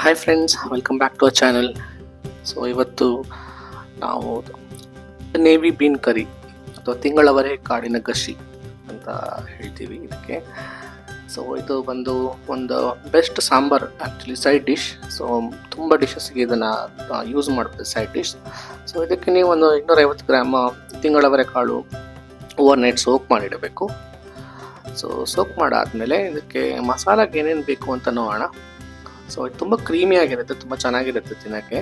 Hi friends, welcome back to our channel. So ಇವತ್ತು ನಾವು navy bean ಕರಿ ಅಥವಾ ತಿಂಗಳವರೆ ಕಾಡಿನ ಗಶಿ ಅಂತ ಹೇಳ್ತೀವಿ ಇದಕ್ಕೆ. ಸೊ ಇದು ಬಂದು ಒಂದು best sambar, actually side dish. So ತುಂಬ ಡಿಶಸ್ಗೆ ಇದನ್ನು ಯೂಸ್ ಮಾಡ್ಬೋದು ಸೈಡ್ ಡಿಶ್. ಸೊ ಇದಕ್ಕೆ ನೀವು ಒಂದು 250 ಗ್ರಾಮ್ ತಿಂಗಳವರೆ ಕಾಳು ಓವರ್ ನೈಟ್ ಸೋಕ್ ಮಾಡಿಡಬೇಕು. ಸೊ ಸೋಕ್ ಮಾಡಾದಮೇಲೆ ಇದಕ್ಕೆ ಮಸಾಲಾಗೆ ಏನೇನು ಬೇಕು ಅಂತ ನೋಡೋಣ. ಸೊ ಇದು ತುಂಬ ಕ್ರೀಮಿಯಾಗಿರುತ್ತೆ, ತುಂಬ ಚೆನ್ನಾಗಿರುತ್ತೆ ತಿನ್ನೋಕ್ಕೆ.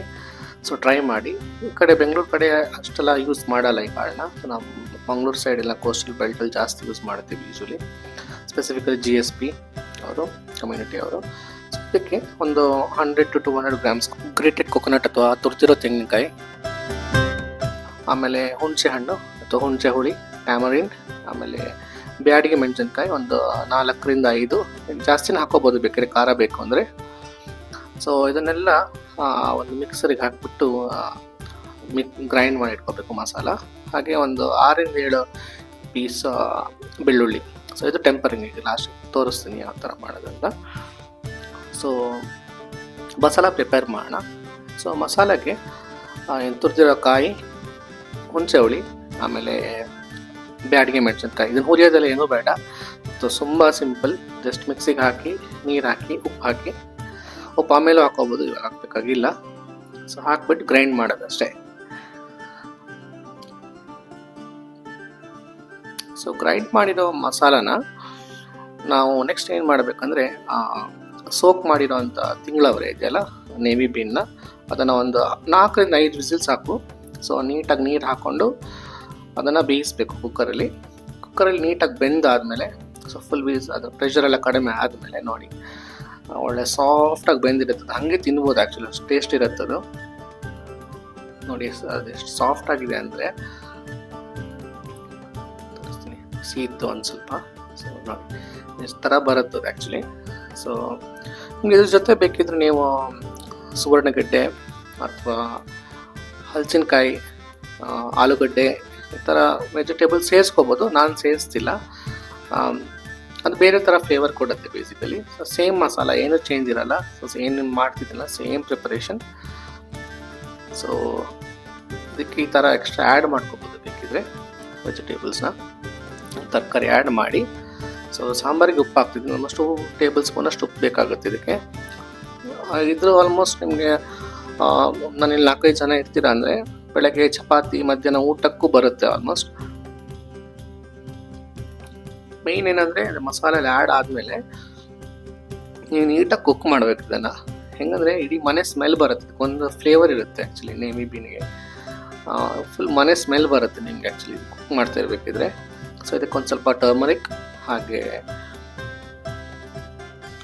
ಸೊ ಟ್ರೈ ಮಾಡಿ. ಈ ಕಡೆ ಬೆಂಗಳೂರು ಕಡೆ ಅಷ್ಟೆಲ್ಲ ಯೂಸ್ ಮಾಡಲ್ಲ ಈ ಕಾಳನ್ನ. ಸೊ ನಾವು ಮಂಗಳೂರು ಸೈಡ್ ಎಲ್ಲ ಕೋಸ್ಟಲ್ ಬೆಲ್ಟಲ್ಲಿ ಜಾಸ್ತಿ ಯೂಸ್ ಮಾಡ್ತೀವಿ ಯೂಶ್ವಲಿ, ಸ್ಪೆಸಿಫಿಕಲಿ GSP ಅವರು ಕಮ್ಯುನಿಟಿ ಅವರು. ಸೊ ಇದಕ್ಕೆ ಒಂದು 100 to 200 ಗ್ರಾಮ್ಸ್ ಗ್ರೇಟೆಡ್ ಕೊಕೊನಟ್ ಅಥವಾ ತುರ್ತಿರೋ ತೆಂಗಿನಕಾಯಿ, ಆಮೇಲೆ ಹುಣಸೆ ಹಣ್ಣು ಅಥವಾ ಹುಣಸೆ ಹುಳಿ, ಟ್ಯಾಮರಿನ್, ಆಮೇಲೆ ಬ್ಯಾಡಿಗೆ ಮೆಣಸಿನ್ಕಾಯಿ ಒಂದು 4ರಿಂದ 5, ಜಾಸ್ತಿನ ಹಾಕೋಬೋದು ಬೇಕಾದ್ರೆ ಖಾರ ಬೇಕು ಅಂದರೆ. ಸೊ ಇದನ್ನೆಲ್ಲ ಒಂದು ಮಿಕ್ಸರಿಗೆ ಹಾಕಿಬಿಟ್ಟು ಗ್ರೈಂಡ್ ಮಾಡಿ ಇಟ್ಕೋಬೇಕು ಮಸಾಲ. ಹಾಗೆ ಒಂದು 6ರಿಂದ 7 ಪೀಸ್ ಬೆಳ್ಳುಳ್ಳಿ. ಸೊ ಇದು ಟೆಂಪರಿಂಗಿಗೆ ಲಾಸ್ಟ್ ತೋರಿಸ್ತೀನಿ ಯಾವ ಥರ ಮಾಡೋದಂತ. ಸೊ ಮಸಾಲ ಪ್ರಿಪೇರ್ ಮಾಡೋಣ. ಸೊ ಮಸಾಲೆಗೆ ತುರಿದಿರೋ ಕಾಯಿ, ಹುಣಸೆ ಹುಳಿ, ಆಮೇಲೆ ಬ್ಯಾಡಿಗೆ ಮೆಣಸಿನ್ಕಾಯಿ. ಇದನ್ನು ಹುರಿಯೋದೆಲ್ಲ ಏನೂ ಬೇಡ. ಸೊ ತುಂಬ ಸಿಂಪಲ್, ಜಸ್ಟ್ ಮಿಕ್ಸಿಗೆ ಹಾಕಿ ನೀರು ಹಾಕಿ ಉಪ್ಪು ಹಾಕಿ, ಉಪ್ಪು ಆಮೇಲೆ ಹಾಕೋಬೋದು, ಇವಾಗ ಹಾಕಬೇಕಾಗಿಲ್ಲ. ಸೊ ಹಾಕ್ಬಿಟ್ಟು ಗ್ರೈಂಡ್ ಮಾಡೋದಷ್ಟೇ. ಸೊ ಗ್ರೈಂಡ್ ಮಾಡಿರೋ ಮಸಾಲಾನ ನಾವು ನೆಕ್ಸ್ಟ್ ಏನು ಮಾಡಬೇಕಂದ್ರೆ, ಸೋಕ್ ಮಾಡಿರೋ ಅಂಥ ತಿಂಗಳವರೆ ಇದೆಯಲ್ಲ ನೇವಿ ಬೀನ್ನ, ಅದನ್ನು ಒಂದು 4ರಿಂದ 5 ವಿಸಿಲ್ಸ್ ಹಾಕು. ಸೊ ನೀಟಾಗಿ ನೀರು ಹಾಕ್ಕೊಂಡು ಅದನ್ನು ಬೇಯಿಸ್ಬೇಕು ಕುಕ್ಕರಲ್ಲಿ ನೀಟಾಗಿ ಬೆಂದಾದಮೇಲೆ. ಸೊ ಫುಲ್ ಅದರ ಪ್ರೆಷರ್ ಎಲ್ಲ ಕಡಿಮೆ ಆದಮೇಲೆ ನೋಡಿ ಒಳ್ಳೆ ಸಾಫ್ಟಾಗಿ ಬೆಂದಿರುತ್ತೆ. ಹಾಗೆ ತಿನ್ಬೋದು, ಆ್ಯಕ್ಚುಲಿ ಅಷ್ಟು ಟೇಸ್ಟ್ ಇರುತ್ತೆ ಅದು. ನೋಡಿ ಅದೆಷ್ಟು ಸಾಫ್ಟ್ ಆಗಿದೆ ಅಂದರೆ, ತೋರಿಸ್ತೀನಿ, ಸೀತು ಒಂದು ಸ್ವಲ್ಪ. ಸೊ ನೋಡಿ ಎಷ್ಟು ಥರ ಬರುತ್ತೆ ಅದು ಆ್ಯಕ್ಚುಲಿ. ಸೊ ನಿಮಗೆ ಇದ್ರ ಜೊತೆ ಬೇಕಿದ್ರೆ ನೀವು ಸುವರ್ಣಗಡ್ಡೆ ಅಥವಾ ಹಲಸಿನಕಾಯಿ, ಆಲೂಗಡ್ಡೆ, ಈ ಥರ ವೆಜಿಟೇಬಲ್ಸ್ ಸೇರಿಸ್ಕೋಬೋದು. ನಾನು ಸೇರಿಸ್ತಿಲ್ಲ, ಅದು ಬೇರೆ ಥರ ಫ್ಲೇವರ್ ಕೊಡುತ್ತೆ ಬೇಸಿಕಲಿ. ಸೊ ಸೇಮ್ ಮಸಾಲ, ಏನೂ ಚೇಂಜ್ ಇರಲ್ಲ. ಸೊ ಏನು ಮಾಡ್ತಿದ್ದಿಲ್ಲ, ಸೇಮ್ ಪ್ರಿಪರೇಷನ್. ಸೊ ಇದಕ್ಕೆ ಈ ಥರ ಎಕ್ಸ್ಟ್ರಾ ಆ್ಯಡ್ ಮಾಡ್ಕೋಬೋದು ಬೇಕಿದ್ರೆ ವೆಜಿಟೇಬಲ್ಸ್ನ, ತರಕಾರಿ ಆ್ಯಡ್ ಮಾಡಿ. ಸೊ ಸಾಂಬಾರಿಗೆ ಉಪ್ಪು ಹಾಕ್ತಿದ್ದೀನಿ, ಆಲ್ಮೋಸ್ಟ್ 2 ಟೇಬಲ್ ಸ್ಪೂನ್ ಅಷ್ಟು ಉಪ್ಪು ಬೇಕಾಗುತ್ತೆ ಇದಕ್ಕೆ. ಇದ್ರ ಆಲ್ಮೋಸ್ಟ್ ನಿಮಗೆ ನಾನಿಲ್ಲಿ 4-5 ಜನ ಇರ್ತೀರ ಅಂದರೆ ಬೆಳಗ್ಗೆ ಚಪಾತಿ, ಮಧ್ಯಾಹ್ನ ಊಟಕ್ಕೂ ಬರುತ್ತೆ ಆಲ್ಮೋಸ್ಟ್. ಮೇಯ್ನ್ ಏನಂದರೆ ಮಸಾಲೆ ಆ್ಯಡ್ ಆದಮೇಲೆ ನೀವು ನೀಟಾಗಿ ಕುಕ್ ಮಾಡಬೇಕು ಇದನ್ನು. ಹೆಂಗಂದರೆ ಇಡೀ ಮನೆ ಸ್ಮೆಲ್ ಬರುತ್ತೆ, ಒಂದು ಫ್ಲೇವರ್ ಇರುತ್ತೆ ಆ್ಯಕ್ಚುಲಿ ನೇವಿ ಬೀನಿಗೆ. ಫುಲ್ ಮನೆ ಸ್ಮೆಲ್ ಬರುತ್ತೆ ನಿಮಗೆ ಆ್ಯಕ್ಚುಲಿ ಕುಕ್ ಮಾಡ್ತಾ ಇರಬೇಕಿದ್ರೆ. ಸೊ ಇದಕ್ಕೊಂದು ಸ್ವಲ್ಪ ಟರ್ಮರಿಕ್ ಹಾಗೆ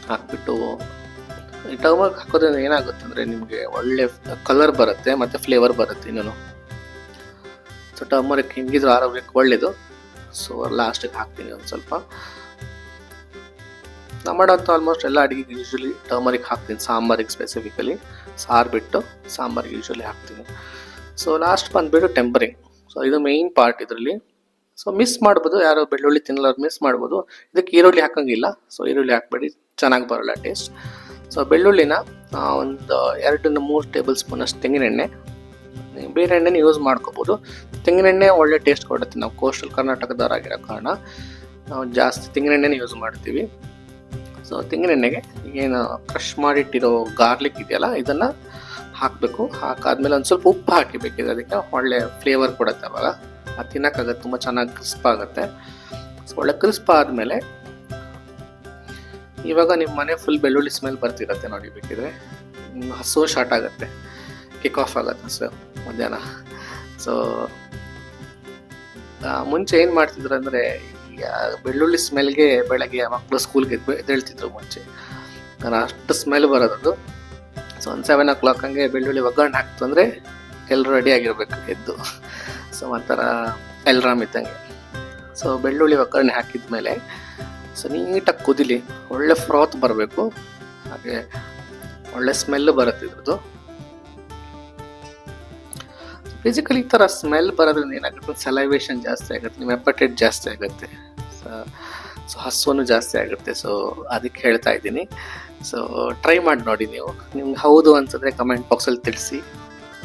ಹಾಕ್ಬಿಟ್ಟು, ಈ ಟರ್ಮರಿಕ್ ಹಾಕೋದ್ರಿಂದ ಏನಾಗುತ್ತೆ ಅಂದರೆ ನಿಮಗೆ ಒಳ್ಳೆ ಕಲರ್ ಬರುತ್ತೆ ಮತ್ತು ಫ್ಲೇವರ್ ಬರುತ್ತೆ ಇನ್ನೂ. ಸೊ ಟರ್ಮರಿಕ್ ಹಿಂಗಿದ್ರು ಆರೋಗ್ಯಕ್ಕೆ ಒಳ್ಳೆಯದು. ಸೊ ಲಾಸ್ಟಿಗೆ ಹಾಕ್ತೀನಿ ಒಂದು ಸ್ವಲ್ಪ. ನಾವು ಮಾಡೋಂಥ ಆಲ್ಮೋಸ್ಟ್ ಎಲ್ಲ ಅಡುಗೆಗೆ ಯೂಶ್ವಲಿ ಟರ್ಮರಿಕ್ ಹಾಕ್ತೀನಿ, ಸಾಂಬಾರಿಗೆ ಸ್ಪೆಸಿಫಿಕಲಿ. ಸಾರು ಬಿಟ್ಟು ಸಾಂಬಾರಿಗೆ ಯೂಶ್ವಲಿ ಹಾಕ್ತೀನಿ. ಸೊ ಲಾಸ್ಟ್ ಬಂದುಬಿಟ್ಟು ಟೆಂಪರಿಂಗ್. ಸೊ ಇದು ಮೇಯ್ನ್ ಪಾರ್ಟ್ ಇದರಲ್ಲಿ. ಸೊ ಮಿಸ್ ಮಾಡ್ಬೋದು, ಯಾರೋ ಬೆಳ್ಳುಳ್ಳಿ ತಿನ್ನೋರು ಮಿಸ್ ಮಾಡ್ಬೋದು. ಇದಕ್ಕೆ ಈರುಳ್ಳಿ ಹಾಕೋಂಗಿಲ್ಲ. ಸೊ ಈರುಳ್ಳಿ ಹಾಕ್ಬೇಡಿ, ಚೆನ್ನಾಗಿ ಬರೋಲ್ಲ ಟೇಸ್ಟ್. ಸೊ ಬೆಳ್ಳುಳ್ಳಿನ ಒಂದು 2-3 ಟೇಬಲ್ ಸ್ಪೂನ್ ಅಷ್ಟು ತೆಂಗಿನೆಣ್ಣೆ, ಬೇರೆ ಎಣ್ಣೆನ ಯೂಸ್ ಮಾಡ್ಕೋಬೋದು. ತೆಂಗಿನೆಣ್ಣೆ ಒಳ್ಳೆ ಟೇಸ್ಟ್ ಕೊಡುತ್ತೆ. ನಾವು ಕೋಸ್ಟಲ್ ಕರ್ನಾಟಕದವರಾಗಿರೋ ಕಾರಣ ನಾವು ಜಾಸ್ತಿ ತೆಂಗಿನೆಣ್ಣೆನೇ ಯೂಸ್ ಮಾಡ್ತೀವಿ. ಸೊ ತೆಂಗಿನೆಣ್ಣೆಗೆ ಏನು ಕ್ರಷ್ ಮಾಡಿಟ್ಟಿರೋ ಗಾರ್ಲಿಕ್ ಇದೆಯಲ್ಲ ಇದನ್ನು ಹಾಕಬೇಕು. ಹಾಕಾದ್ಮೇಲೆ ಒಂದು ಸ್ವಲ್ಪ ಉಪ್ಪು ಹಾಕಿಬೇಕಿದೆ, ಅದಕ್ಕೆ ಒಳ್ಳೆ ಫ್ಲೇವರ್ ಕೊಡುತ್ತೆ. ಅವಾಗ ಅದು ತಿನ್ನೋಕ್ಕಾಗತ್ತೆ, ತುಂಬ ಚೆನ್ನಾಗಿ ಕ್ರಿಸ್ಪ್ ಆಗುತ್ತೆ. ಸೊ ಒಳ್ಳೆ ಕ್ರಿಸ್ಪ್ ಆದಮೇಲೆ ಇವಾಗ ನಿಮ್ಮ ಮನೆ ಫುಲ್ ಬೆಳ್ಳುಳ್ಳಿ ಸ್ಮೆಲ್ ಬರ್ತಿರುತ್ತೆ ನೋಡಿ. ಬೇಕಿದ್ರೆ ಹಸು ಸ್ಟಾರ್ಟ್ ಆಗುತ್ತೆ, ಕಿಕ್ ಆಫ್ ಆಗುತ್ತೆ ಹಸು ಮಧ್ಯಾಹ್ನ. ಸೊ ಮುಂಚೆ ಏನು ಮಾಡ್ತಿದ್ರು ಅಂದರೆ, ಬೆಳ್ಳುಳ್ಳಿ ಸ್ಮೆಲ್ಗೆ ಬೆಳಗ್ಗೆ ಮಕ್ಕಳು ಸ್ಕೂಲ್ಗೆ ಎದ್ದೇಳ್ತಿದ್ರು ಮುಂಚೆ. ಅಷ್ಟು ಸ್ಮೆಲ್ ಬರೋದು. ಸೊ ಒಂದು 7 o'clock ಹಂಗೆ ಬೆಳ್ಳುಳ್ಳಿ ಒಗ್ಗರಣೆ ಹಾಕ್ತು ಅಂದರೆ ಎಲ್ಲರೂ ರೆಡಿಯಾಗಿರ್ಬೇಕು ಎದ್ದು. ಸೊ ಒಂಥರ ಎಲ್ರಾಮ್ ಇದ್ದಂಗೆ. ಸೊ ಬೆಳ್ಳುಳ್ಳಿ ಒಗ್ಗರಣೆ ಹಾಕಿದ ಮೇಲೆ ಸೊ ನೀಟಾಗಿ ಕುದಿಲಿ, ಒಳ್ಳೆ ಫ್ರಾತ್ ಬರಬೇಕು, ಹಾಗೆ ಒಳ್ಳೆ ಸ್ಮೆಲ್ ಬರುತ್ತೆ ಇದ್ರದ್ದು. ಬೇಸಿಕಲಿ ಈ ಥರ ಸ್ಮೆಲ್ ಬರೋದ್ರಿಂದ ಏನಾಗುತ್ತೆ, ಸಲೈವೇಷನ್ ಜಾಸ್ತಿ ಆಗುತ್ತೆ, ನಿಮ್ಮ ಎಪಟೈಟ್ ಜಾಸ್ತಿ ಆಗುತ್ತೆ. ಸೊ ಸೊ ಹಸುವನ್ನು ಜಾಸ್ತಿ ಆಗುತ್ತೆ. ಸೊ ಅದಕ್ಕೆ ಹೇಳ್ತಾ ಇದ್ದೀನಿ. ಸೊ ಟ್ರೈ ಮಾಡಿ ನೋಡಿ ನೀವು. ನಿಮ್ಗೆ ಹೌದು ಅಂತಂದರೆ ಕಮೆಂಟ್ ಬಾಕ್ಸಲ್ಲಿ ತಿಳಿಸಿ.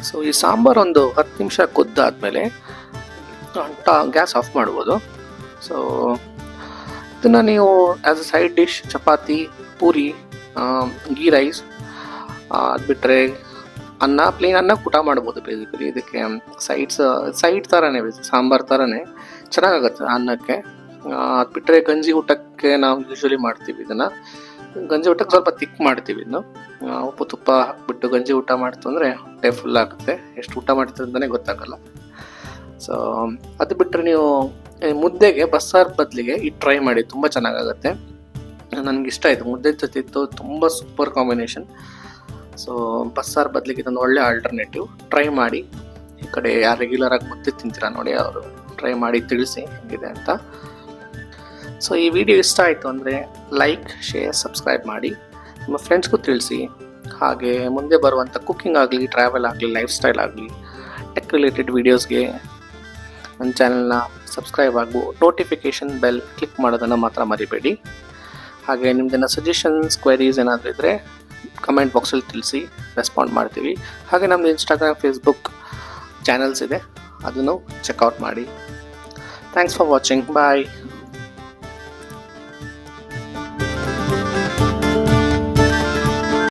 ಸೊ ಈ ಸಾಂಬಾರು ಒಂದು 10 ನಿಮಿಷ ಕುದ್ದಾದ್ಮೇಲೆ ಗ್ಯಾಸ್ ಆಫ್ ಮಾಡ್ಬೋದು. ಸೊ ಇದನ್ನು ನೀವು as a side dish chapati, puri, ghee rice, ಅದು ಬಿಟ್ಟರೆ ಅನ್ನ, ಪ್ಲೇನ್ ಅನ್ನ ಊಟ ಮಾಡ್ಬೋದು. ಬೇಸಿಕಲಿ ಇದಕ್ಕೆ ಸೈಡ್ ಥರನೇ, ಸಾಂಬಾರು ಥರನೇ ಚೆನ್ನಾಗಾಗುತ್ತೆ ಅನ್ನಕ್ಕೆ. ಅದು ಬಿಟ್ಟರೆ ಗಂಜಿ ಊಟಕ್ಕೆ ನಾವು ಯೂಶ್ವಲಿ ಮಾಡ್ತೀವಿ ಇದನ್ನು. ಗಂಜಿ ಊಟಕ್ಕೆ ಸ್ವಲ್ಪ ತಿಕ್ ಮಾಡ್ತೀವಿ ಇನ್ನು. ಉಪ್ಪು ತುಪ್ಪ ಹಾಕ್ಬಿಟ್ಟು ಗಂಜಿ ಊಟ ಮಾಡ್ತು ಅಂದರೆ ಹೊಟ್ಟೆ ಫುಲ್ ಆಗುತ್ತೆ. ಎಷ್ಟು ಊಟ ಮಾಡ್ತೀವಿ ಅಂತಲೇ ಗೊತ್ತಾಗಲ್ಲ. ಸೊ ಅದು ಬಿಟ್ಟರೆ ನೀವು ಮುದ್ದೆಗೆ ಬಸ್ಸಾರು ಬದಲಿಗೆ ಇದು ಟ್ರೈ ಮಾಡಿ, ತುಂಬ ಚೆನ್ನಾಗಾಗುತ್ತೆ. ನನಗೆ ಇಷ್ಟ ಆಯಿತು. ಮುದ್ದೆ ಜೊತೆ ಇತ್ತು, ತುಂಬ ಸೂಪರ್ ಕಾಂಬಿನೇಷನ್. ಸೊ ಬಸ್ಸಾರು ಬದಲಿಗೆ ಇದೊಂದು ಒಳ್ಳೆ ಆಲ್ಟರ್ನೇಟಿವ್. ಟ್ರೈ ಮಾಡಿ. ಈ ಕಡೆ ಯಾರು ರೆಗ್ಯುಲರಾಗಿ ಮುದ್ದೆ ತಿಂತೀರಾ ನೋಡಿ, ಅವರು ಟ್ರೈ ಮಾಡಿ ತಿಳಿಸಿ ಹೇಗಿದೆ ಅಂತ. ಸೊ ಈ ವಿಡಿಯೋ ಇಷ್ಟ ಆಯಿತು ಅಂದರೆ ಲೈಕ್, ಶೇರ್, ಸಬ್ಸ್ಕ್ರೈಬ್ ಮಾಡಿ. ನಿಮ್ಮ ಫ್ರೆಂಡ್ಸ್ಗೂ ತಿಳಿಸಿ. ಹಾಗೆ ಮುಂದೆ ಬರುವಂಥ ಕುಕ್ಕಿಂಗ್ ಆಗಲಿ, ಟ್ರಾವೆಲ್ ಆಗಲಿ, ಲೈಫ್ ಸ್ಟೈಲ್ ಆಗಲಿ, ಟೆಕ್ ರಿಲೇಟೆಡ್ ವೀಡಿಯೋಸ್ಗೆ ನನ್ನ ಚಾನಲ್ನ ಸಬ್ಸ್ಕ್ರೈಬ್ ಆಗು. ನೋಟಿಫಿಕೇಷನ್ ಬೆಲ್ ಕ್ಲಿಕ್ ಮಾಡೋದನ್ನು ಮಾತ್ರ ಮರಿಬೇಡಿ. ಹಾಗೆ ನಿಮ್ದೇನೋ ಸಜೆಷನ್ಸ್, ಕ್ವೆರೀಸ್ ಏನಾದರೂ ಇದ್ದರೆ ಕಮೆಂಟ್ ಬಾಕ್ಸಲ್ಲಿ ತಿಳಿಸಿ, ರೆಸ್ಪಾಂಡ್ ಮಾಡ್ತೀವಿ. ಹಾಗೆ ನಮ್ಮದು ಇನ್ಸ್ಟಾಗ್ರಾಮ್, ಫೇಸ್ಬುಕ್ ಚಾನಲ್ಸ್ ಇದೆ, ಅದನ್ನು ಚೆಕ್ಔಟ್ ಮಾಡಿ. Thanks for watching. ಬಾಯ್.